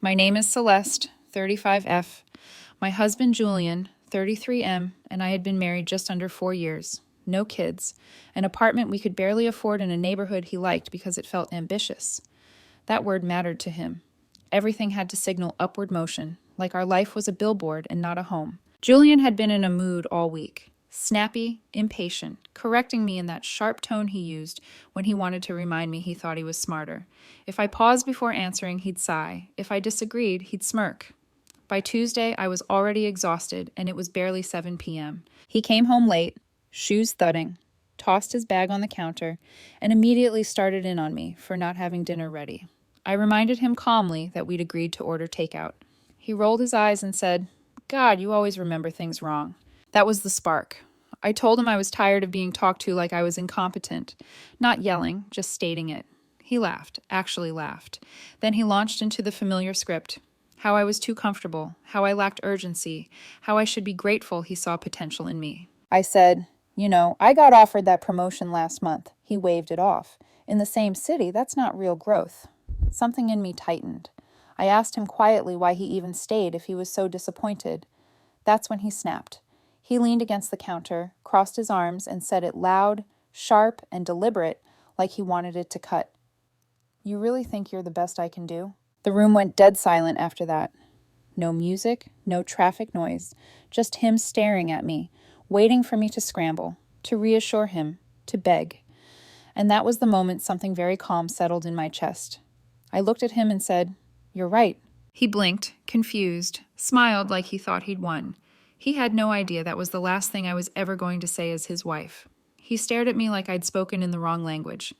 My name is Celeste, 35F. My husband Julian, 33M, and I had been married just under 4 years. No kids. An apartment we could barely afford in a neighborhood he liked because it felt ambitious. That word mattered to him. Everything had to signal upward motion, like our life was a billboard and not a home. Julian had been in a mood all week. Snappy, impatient, correcting me in that sharp tone he used when he wanted to remind me he thought he was smarter. If I paused before answering, he'd sigh. If I disagreed, he'd smirk. By Tuesday, I was already exhausted, and it was barely 7 p.m. He came home late, shoes thudding, tossed his bag on the counter, and immediately started in on me for not having dinner ready. I reminded him calmly that we'd agreed to order takeout. He rolled his eyes and said, "God, you always remember things wrong." That was the spark. I told him I was tired of being talked to like I was incompetent. Not yelling, just stating it. He laughed, actually laughed. Then he launched into the familiar script. How I was too comfortable, how I lacked urgency, how I should be grateful he saw potential in me. I said, I got offered that promotion last month. He waved it off. In the same city, that's not real growth. Something in me tightened. I asked him quietly why he even stayed if he was so disappointed. That's when he snapped. He leaned against the counter, crossed his arms, and said it loud, sharp, and deliberate, like he wanted it to cut. "You really think you're the best I can do?" The room went dead silent after that. No music, no traffic noise, just him staring at me, waiting for me to scramble, to reassure him, to beg. And that was the moment something very calm settled in my chest. I looked at him and said, "You're right." He blinked, confused, smiled like he thought he'd won. He had no idea that was the last thing I was ever going to say as his wife. He stared at me like I'd spoken in the wrong language.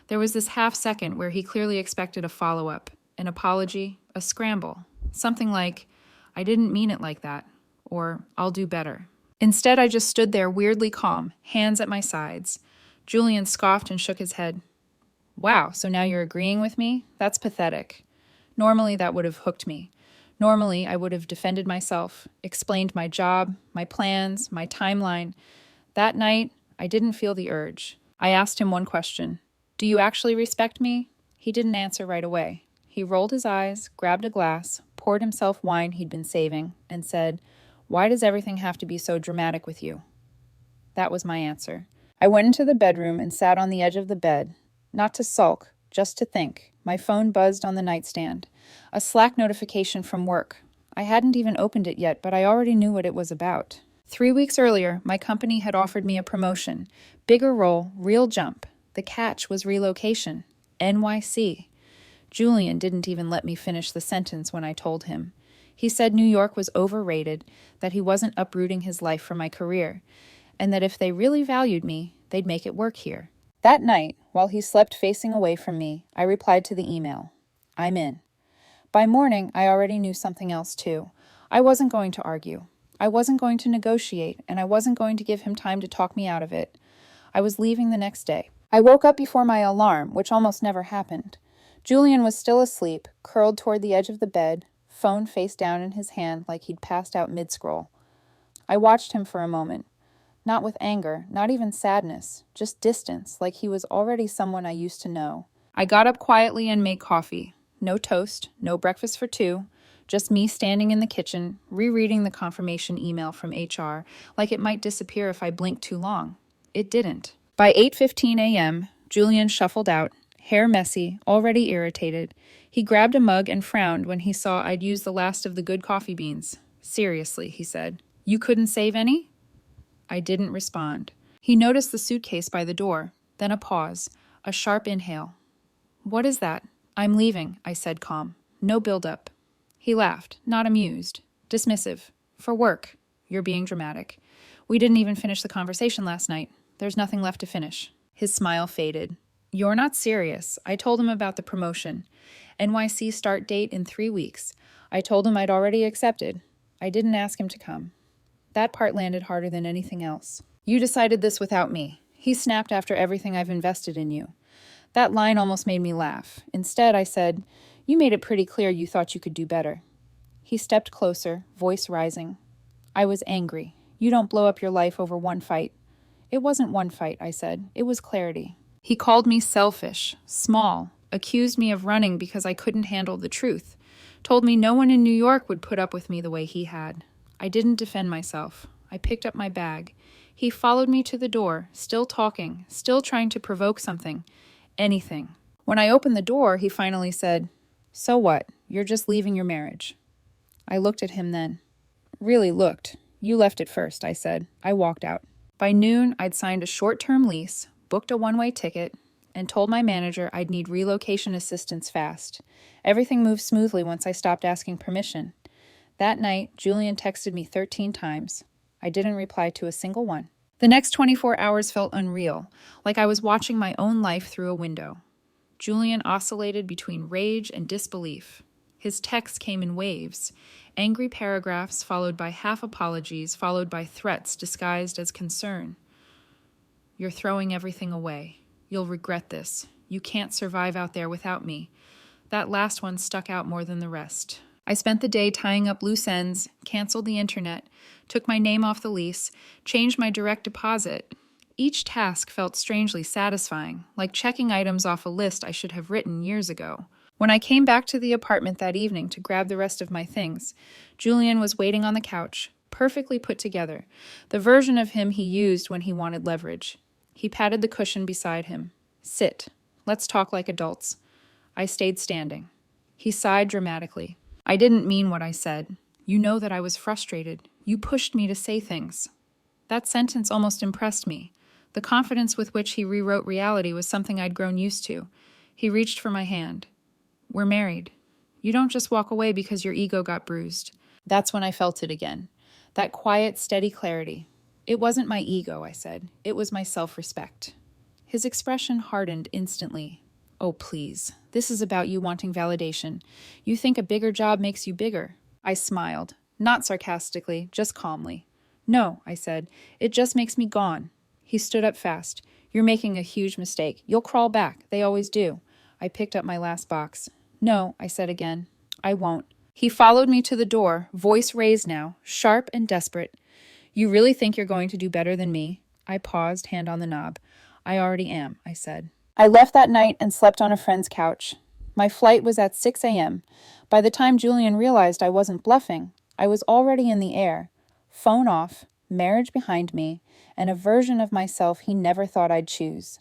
There was this half second where he clearly expected a follow-up, an apology, a scramble, something like, "I didn't mean it like that," or "I'll do better." Instead, I just stood there weirdly calm, hands at my sides. Julian scoffed and shook his head. "Wow, so now you're agreeing with me? That's pathetic." Normally, that would have hooked me. Normally, I would have defended myself, explained my job, my plans, my timeline. That night, I didn't feel the urge. I asked him one question. "Do you actually respect me?" He didn't answer right away. He rolled his eyes, grabbed a glass, poured himself wine he'd been saving, and said, "Why does everything have to be so dramatic with you?" That was my answer. I went into the bedroom and sat on the edge of the bed, not to sulk, just to think. My phone buzzed on the nightstand. A Slack notification from work. I hadn't even opened it yet, but I already knew what it was about. 3 weeks earlier, my company had offered me a promotion. Bigger role, real jump. The catch was relocation. NYC. Julian didn't even let me finish the sentence when I told him. He said New York was overrated, that he wasn't uprooting his life for my career, and that if they really valued me, they'd make it work here. That night, while he slept facing away from me, I replied to the email. "I'm in." By morning, I already knew something else too. I wasn't going to argue. I wasn't going to negotiate, and I wasn't going to give him time to talk me out of it. I was leaving the next day. I woke up before my alarm, which almost never happened. Julian was still asleep, curled toward the edge of the bed, phone face down in his hand like he'd passed out mid-scroll. I watched him for a moment. Not with anger, not even sadness, just distance, like he was already someone I used to know. I got up quietly and made coffee. No toast, no breakfast for two, just me standing in the kitchen, rereading the confirmation email from HR, like it might disappear if I blinked too long. It didn't. By 8:15 a.m., Julian shuffled out, hair messy, already irritated. He grabbed a mug and frowned when he saw I'd used the last of the good coffee beans. "Seriously," he said. "You couldn't save any?" I didn't respond. He noticed the suitcase by the door, then a pause, a sharp inhale. "What is that?" "I'm leaving," I said calm. "No build-up." He laughed, not amused, dismissive. "For work. You're being dramatic. We didn't even finish the conversation last night. There's nothing left to finish." His smile faded. "You're not serious." I told him about the promotion. NYC start date in 3 weeks. I told him I'd already accepted. I didn't ask him to come. That part landed harder than anything else. "You decided this without me." He snapped after everything I've invested in you. That line almost made me laugh. Instead, I said, "You made it pretty clear you thought you could do better." He stepped closer, voice rising. I was angry. "You don't blow up your life over one fight." "It wasn't one fight," I said. "It was clarity." He called me selfish, small, accused me of running because I couldn't handle the truth. Told me no one in New York would put up with me the way he had. I didn't defend myself. I picked up my bag. He followed me to the door, still talking, still trying to provoke something. Anything. When I opened the door, he finally said, "So what? You're just leaving your marriage." I looked at him then. Really looked. "You left it first," I said. I walked out. By noon, I'd signed a short-term lease, booked a one-way ticket, and told my manager I'd need relocation assistance fast. Everything moved smoothly once I stopped asking permission. That night, Julian texted me 13 times. I didn't reply to a single one. The next 24 hours felt unreal, like I was watching my own life through a window. Julian oscillated between rage and disbelief. His texts came in waves, angry paragraphs followed by half apologies, followed by threats disguised as concern. "You're throwing everything away. You'll regret this. You can't survive out there without me." That last one stuck out more than the rest. I spent the day tying up loose ends, canceled the internet, took my name off the lease, changed my direct deposit. Each task felt strangely satisfying, like checking items off a list I should have written years ago. When I came back to the apartment that evening to grab the rest of my things, Julian was waiting on the couch, perfectly put together, the version of him he used when he wanted leverage. He patted the cushion beside him. "Sit. Let's talk like adults." I stayed standing. He sighed dramatically. "I didn't mean what I said. You know that I was frustrated. You pushed me to say things." That sentence almost impressed me. The confidence with which he rewrote reality was something I'd grown used to. He reached for my hand. "We're married. You don't just walk away because your ego got bruised." That's when I felt it again. That quiet, steady clarity. "It wasn't my ego," I said. "It was my self-respect." His expression hardened instantly. "Oh, please. This is about you wanting validation. You think a bigger job makes you bigger." I smiled, not sarcastically, just calmly. "No," I said. "It just makes me gone." He stood up fast. "You're making a huge mistake. You'll crawl back. They always do." I picked up my last box. "No," I said again. "I won't." He followed me to the door, voice raised now, sharp and desperate. "You really think you're going to do better than me?" I paused, hand on the knob. "I already am," I said. I left that night and slept on a friend's couch. My flight was at 6 a.m. By the time Julian realized I wasn't bluffing, I was already in the air. Phone off, marriage behind me, and a version of myself he never thought I'd choose.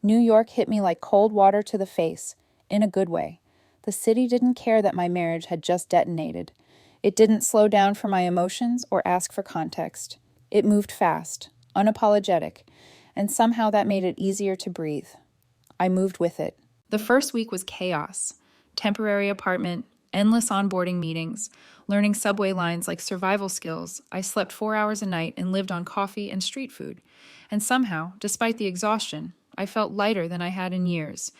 New York hit me like cold water to the face, in a good way. The city didn't care that my marriage had just detonated. It didn't slow down for my emotions or ask for context. It moved fast, unapologetic, and somehow that made it easier to breathe. I moved with it. The first week was chaos. Temporary apartment, endless onboarding meetings, learning subway lines like survival skills. I slept 4 hours a night and lived on coffee and street food. And somehow, despite the exhaustion, I felt lighter than I had in years.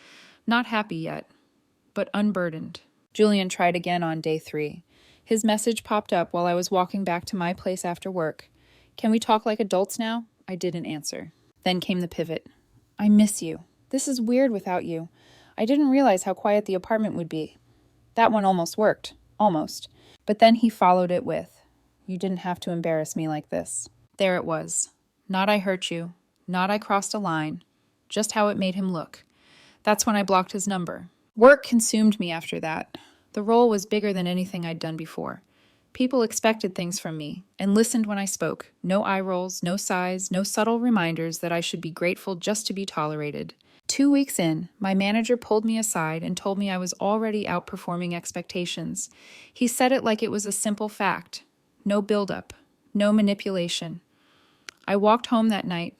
Not happy yet, but unburdened. Julian tried again on day 3. His message popped up while I was walking back to my place after work. "Can we talk like adults now?" I didn't answer. Then came the pivot. "I miss you. This is weird without you. I didn't realize how quiet the apartment would be." That one almost worked. Almost. But then he followed it with, "You didn't have to embarrass me like this." There it was. Not I hurt you. Not I crossed a line. Just how it made him look. That's when I blocked his number. Work consumed me after that. The role was bigger than anything I'd done before. People expected things from me and listened when I spoke. No eye rolls, no sighs, no subtle reminders that I should be grateful just to be tolerated. 2 weeks in, my manager pulled me aside and told me I was already outperforming expectations. He said it like it was a simple fact. No buildup, no manipulation. I walked home that night,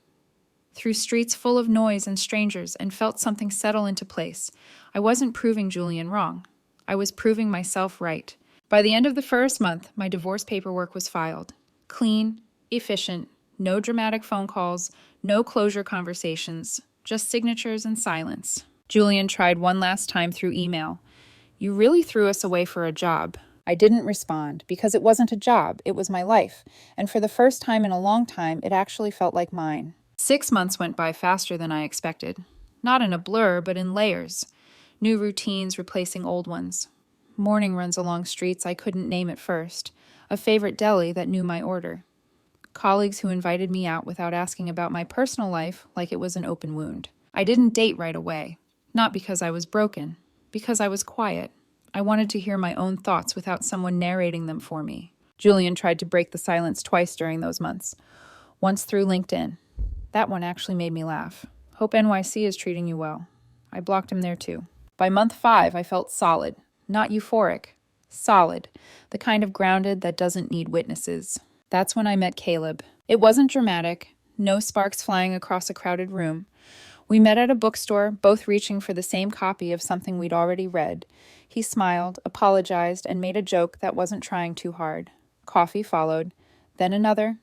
through streets full of noise and strangers, and felt something settle into place. I wasn't proving Julian wrong. I was proving myself right. By the end of the first month, my divorce paperwork was filed. Clean, efficient, no dramatic phone calls, no closure conversations, just signatures and silence. Julian tried one last time through email. "You really threw us away for a job." I didn't respond, because it wasn't a job, it was my life, and for the first time in a long time, it actually felt like mine. 6 months went by faster than I expected. Not in a blur, but in layers. New routines replacing old ones. Morning runs along streets I couldn't name at first. A favorite deli that knew my order. Colleagues who invited me out without asking about my personal life like it was an open wound. I didn't date right away. Not because I was broken. Because I was quiet. I wanted to hear my own thoughts without someone narrating them for me. Julian tried to break the silence twice during those months. Once through LinkedIn. That one actually made me laugh. Hope NYC is treating you well. I blocked him there too. By month 5, I felt solid. Not euphoric. Solid. The kind of grounded that doesn't need witnesses. That's when I met Caleb. It wasn't dramatic. No sparks flying across a crowded room. We met at a bookstore, both reaching for the same copy of something we'd already read. He smiled, apologized, and made a joke that wasn't trying too hard. Coffee followed. Then another.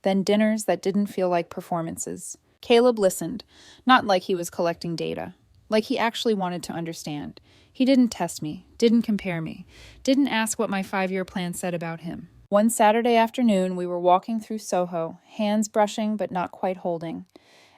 Then dinners that didn't feel like performances. Caleb listened, not like he was collecting data, like he actually wanted to understand. He didn't test me, didn't compare me, didn't ask what my 5-year plan said about him. One Saturday afternoon, we were walking through Soho, hands brushing but not quite holding,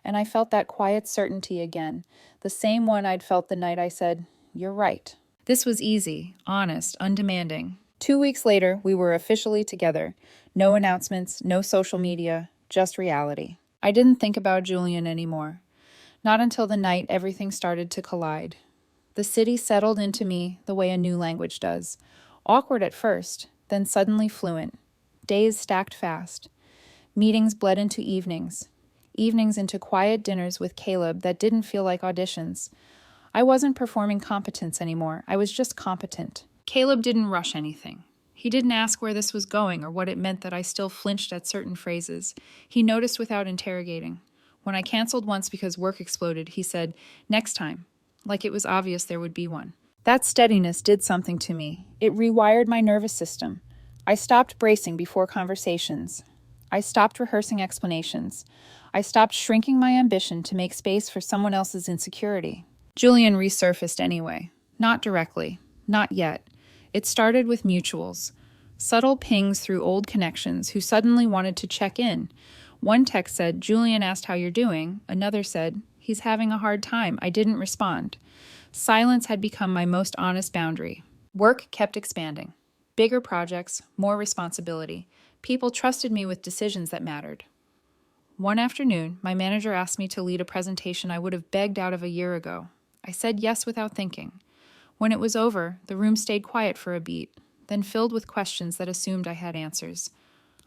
and I felt that quiet certainty again, the same one I'd felt the night I said, "You're right." This was easy, honest, undemanding. 2 weeks later, we were officially together. No announcements, no social media, just reality. I didn't think about Julian anymore. Not until the night everything started to collide. The city settled into me the way a new language does. Awkward at first, then suddenly fluent. Days stacked fast. Meetings bled into evenings. Evenings into quiet dinners with Caleb that didn't feel like auditions. I wasn't performing competence anymore. I was just competent. Caleb didn't rush anything. He didn't ask where this was going or what it meant that I still flinched at certain phrases. He noticed without interrogating. When I canceled once because work exploded, he said, "Next time," like it was obvious there would be one. That steadiness did something to me. It rewired my nervous system. I stopped bracing before conversations. I stopped rehearsing explanations. I stopped shrinking my ambition to make space for someone else's insecurity. Julian resurfaced anyway. Not directly. Not yet. It started with mutuals. Subtle pings through old connections who suddenly wanted to check in. One text said, "Julian asked how you're doing." Another said, "He's having a hard time." I didn't respond. Silence had become my most honest boundary. Work kept expanding. Bigger projects, more responsibility. People trusted me with decisions that mattered. One afternoon, my manager asked me to lead a presentation I would have begged out of a year ago. I said yes without thinking. When it was over, the room stayed quiet for a beat, then filled with questions that assumed I had answers.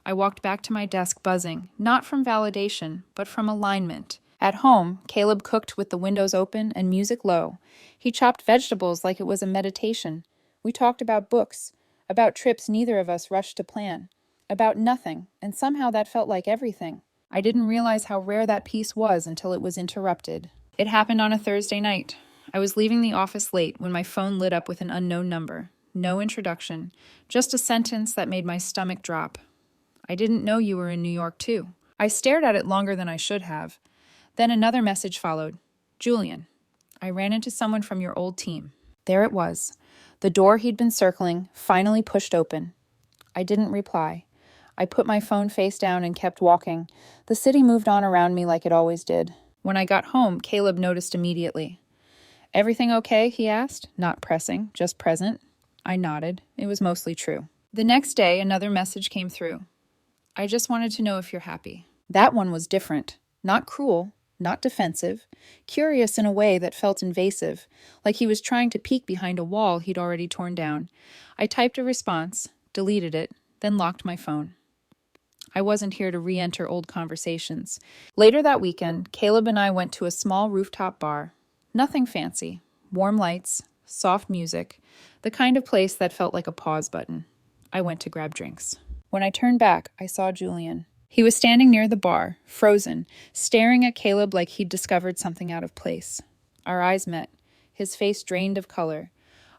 I walked back to my desk buzzing, not from validation, but from alignment. At home, Caleb cooked with the windows open and music low. He chopped vegetables like it was a meditation. We talked about books, about trips neither of us rushed to plan, about nothing, and somehow that felt like everything. I didn't realize how rare that peace was until it was interrupted. It happened on a Thursday night. I was leaving the office late when my phone lit up with an unknown number. No introduction, just a sentence that made my stomach drop. "I didn't know you were in New York, too." I stared at it longer than I should have. Then another message followed. "Julian, I ran into someone from your old team." There it was. The door he'd been circling, finally pushed open. I didn't reply. I put my phone face down and kept walking. The city moved on around me like it always did. When I got home, Caleb noticed immediately. "Everything okay?" he asked, not pressing, just present. I nodded. It was mostly true. The next day, another message came through. "I just wanted to know if you're happy." That one was different. Not cruel, not defensive, curious in a way that felt invasive, like he was trying to peek behind a wall he'd already torn down. I typed a response, deleted it, then locked my phone. I wasn't here to re-enter old conversations. Later that weekend, Caleb and I went to a small rooftop bar. Nothing fancy. Warm lights, soft music, the kind of place that felt like a pause button. I went to grab drinks. When I turned back, I saw Julian. He was standing near the bar, frozen, staring at Caleb like he'd discovered something out of place. Our eyes met, his face drained of color.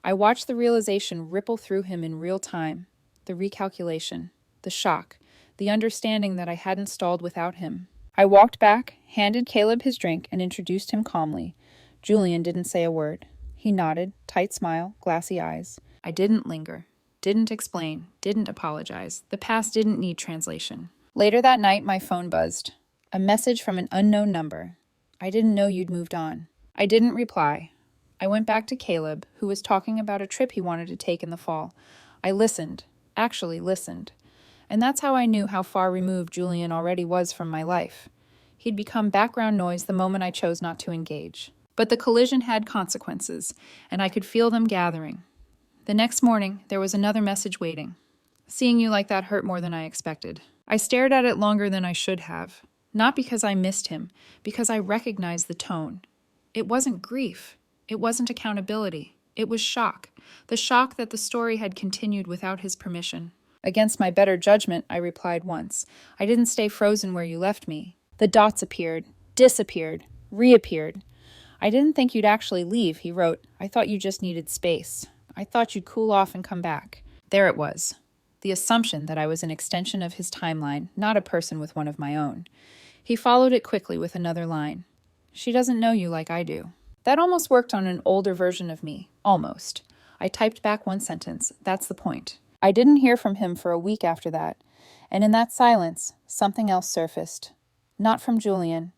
I watched the realization ripple through him in real time. The recalculation, the shock, the understanding that I hadn't stalled without him. I walked back, handed Caleb his drink, and introduced him calmly. Julian didn't say a word. He nodded, tight smile, glassy eyes. I didn't linger, didn't explain, didn't apologize. The past didn't need translation. Later that night, my phone buzzed. A message from an unknown number. "I didn't know you'd moved on." I didn't reply. I went back to Caleb, who was talking about a trip he wanted to take in the fall. I listened, actually listened. And that's how I knew how far removed Julian already was from my life. He'd become background noise the moment I chose not to engage. But the collision had consequences, and I could feel them gathering. The next morning, there was another message waiting. Seeing you like that hurt more than I expected. I stared at it longer than I should have. Not because I missed him, because I recognized the tone. It wasn't grief. It wasn't accountability. It was shock. The shock that the story had continued without his permission. Against my better judgment, I replied once. I didn't stay frozen where you left me. The dots appeared, disappeared, reappeared. I didn't think you'd actually leave, he wrote. I thought you just needed space. I thought you'd cool off and come back. There it was. The assumption that I was an extension of his timeline, not a person with one of my own. He followed it quickly with another line. She doesn't know you like I do. That almost worked on an older version of me. Almost. I typed back one sentence. That's the point. I didn't hear from him for a week after that. And in that silence, something else surfaced. Not from Julian.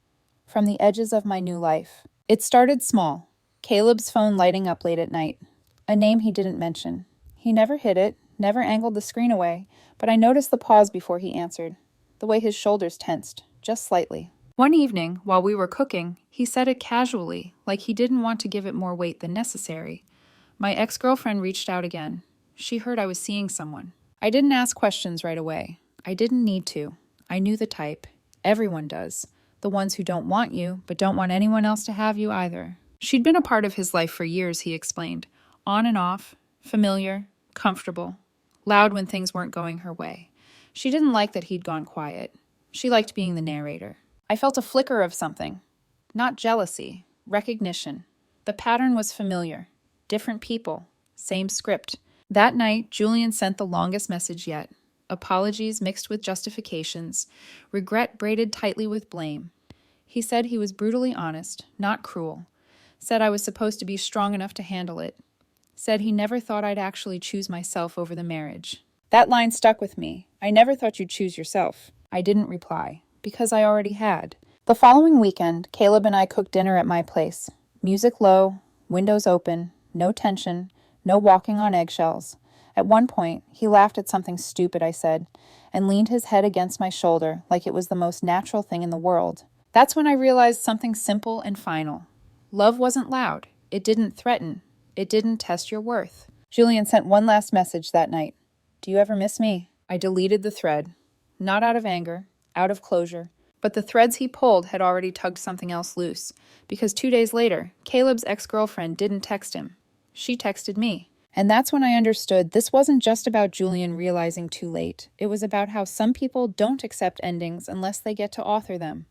From the edges of my new life. It started small. Caleb's phone lighting up late at night. A name he didn't mention. He never hid it, never angled the screen away, but I noticed the pause before he answered. The way his shoulders tensed, just slightly. One evening, while we were cooking, he said it casually, like he didn't want to give it more weight than necessary. My ex-girlfriend reached out again. She heard I was seeing someone. I didn't ask questions right away. I didn't need to. I knew the type. Everyone does. The ones who don't want you, but don't want anyone else to have you either. She'd been a part of his life for years, he explained. On and off, familiar, comfortable, loud when things weren't going her way. She didn't like that he'd gone quiet. She liked being the narrator. I felt a flicker of something. Not jealousy, recognition. The pattern was familiar. Different people, same script. That night, Julian sent the longest message yet. Apologies mixed with justifications, regret braided tightly with blame. He said he was brutally honest, not cruel. Said I was supposed to be strong enough to handle it. Said he never thought I'd actually choose myself over the marriage. That line stuck with me. I never thought you'd choose yourself. I didn't reply, because I already had. The following weekend, Caleb and I cooked dinner at my place. Music low, windows open, no tension, no walking on eggshells. At one point, he laughed at something stupid I said, and leaned his head against my shoulder like it was the most natural thing in the world. That's when I realized something simple and final. Love wasn't loud. It didn't threaten. It didn't test your worth. Julian sent one last message that night. Do you ever miss me? I deleted the thread. Not out of anger, out of closure. But the threads he pulled had already tugged something else loose, because 2 days later, Caleb's ex-girlfriend didn't text him. She texted me. And that's when I understood this wasn't just about Julian realizing too late. It was about how some people don't accept endings unless they get to author them.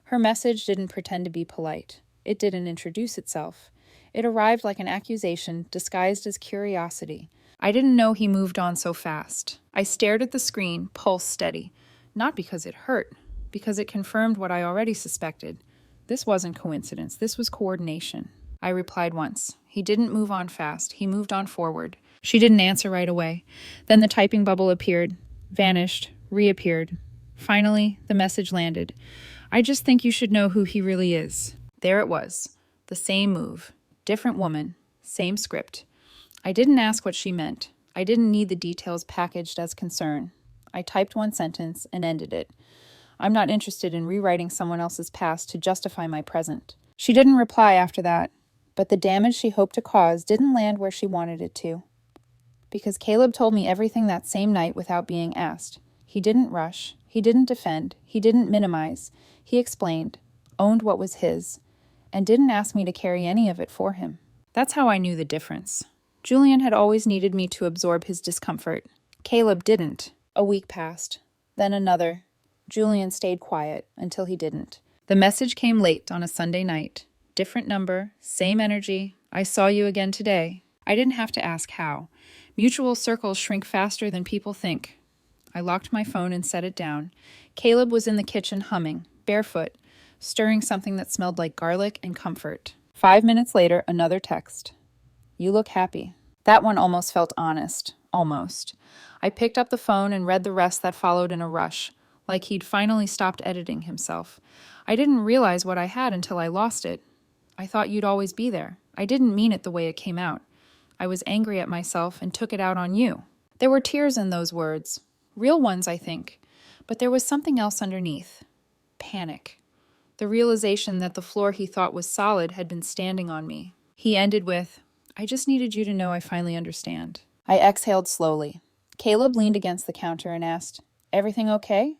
Her message didn't pretend to be polite. It didn't introduce itself. It arrived like an accusation disguised as curiosity. I didn't know he moved on so fast. I stared at the screen, pulse steady. Not because it hurt, because it confirmed what I already suspected. This wasn't coincidence. This was coordination. I replied once. He didn't move on fast. He moved on forward. She didn't answer right away. Then the typing bubble appeared, vanished, reappeared. Finally, the message landed. I just think you should know who he really is. There it was. The same move. Different woman. Same script. I didn't ask what she meant. I didn't need the details packaged as concern. I typed one sentence and ended it. I'm not interested in rewriting someone else's past to justify my present. She didn't reply after that, but the damage she hoped to cause didn't land where she wanted it to. Because Caleb told me everything that same night without being asked. He didn't rush. He didn't defend. He didn't minimize. He explained, owned what was his, and didn't ask me to carry any of it for him. That's how I knew the difference. Julian had always needed me to absorb his discomfort. Caleb didn't. A week passed. Then another. Julian stayed quiet until he didn't. The message came late on a Sunday night. Different number, same energy. I saw you again today. I didn't have to ask how. Mutual circles shrink faster than people think. I locked my phone and set it down. Caleb was in the kitchen humming, barefoot, stirring something that smelled like garlic and comfort. 5 minutes later, another text. You look happy. That one almost felt honest. Almost. I picked up the phone and read the rest that followed in a rush, like he'd finally stopped editing himself. I didn't realize what I had until I lost it. I thought you'd always be there. I didn't mean it the way it came out. I was angry at myself and took it out on you. There were tears in those words. Real ones, I think. But there was something else underneath. Panic. The realization that the floor he thought was solid had been standing on me. He ended with, I just needed you to know I finally understand. I exhaled slowly. Caleb leaned against the counter and asked, "Everything okay?"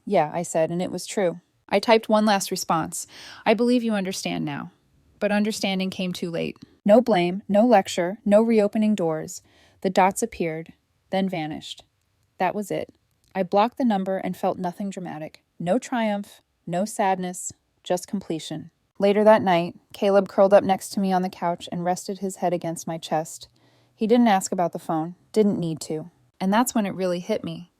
"Yeah," I said, and it was true. I typed one last response. "I believe you understand now." But understanding came too late. No blame, no lecture, no reopening doors. The dots appeared, then vanished. That was it. I blocked the number and felt nothing dramatic. No triumph, no sadness, just completion. Later that night, Caleb curled up next to me on the couch and rested his head against my chest. He didn't ask about the phone, didn't need to. And that's when it really hit me.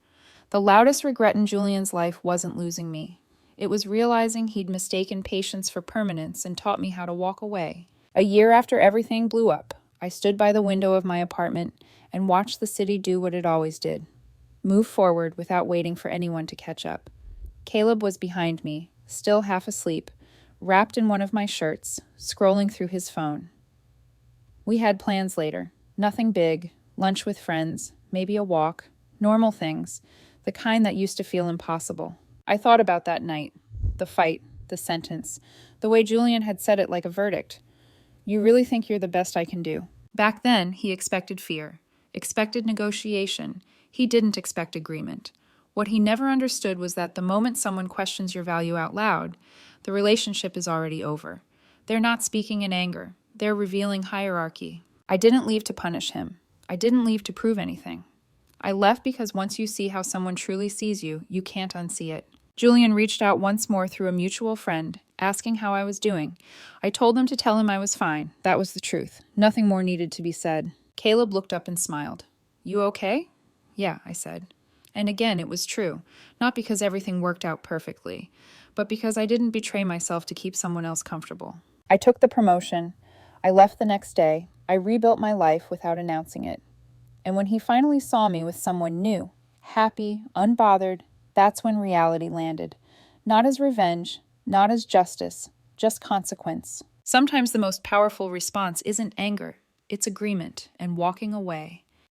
The loudest regret in Julian's life wasn't losing me. It was realizing he'd mistaken patience for permanence and taught me how to walk away. A year after everything blew up, I stood by the window of my apartment and watched the city do what it always did: move forward without waiting for anyone to catch up. Caleb was behind me, still half asleep, wrapped in one of my shirts, scrolling through his phone. We had plans later. Nothing big, lunch with friends, maybe a walk, normal things, the kind that used to feel impossible. I thought about that night, the fight, the sentence, the way Julian had said it like a verdict. "You really think you're the best I can do?" Back then, he expected fear, expected negotiation. He didn't expect agreement. What he never understood was that the moment someone questions your value out loud, the relationship is already over. They're not speaking in anger. They're revealing hierarchy. I didn't leave to punish him. I didn't leave to prove anything. I left because once you see how someone truly sees you, you can't unsee it. Julian reached out once more through a mutual friend, asking how I was doing. I told him to tell him I was fine. That was the truth. Nothing more needed to be said. Caleb looked up and smiled. "You okay?" "Yeah," I said. And again, it was true. Not because everything worked out perfectly, but because I didn't betray myself to keep someone else comfortable. I took the promotion. I left the next day. I rebuilt my life without announcing it. And when he finally saw me with someone new, happy, unbothered, that's when reality landed. Not as revenge, not as justice, just consequence. Sometimes the most powerful response isn't anger, it's agreement and walking away.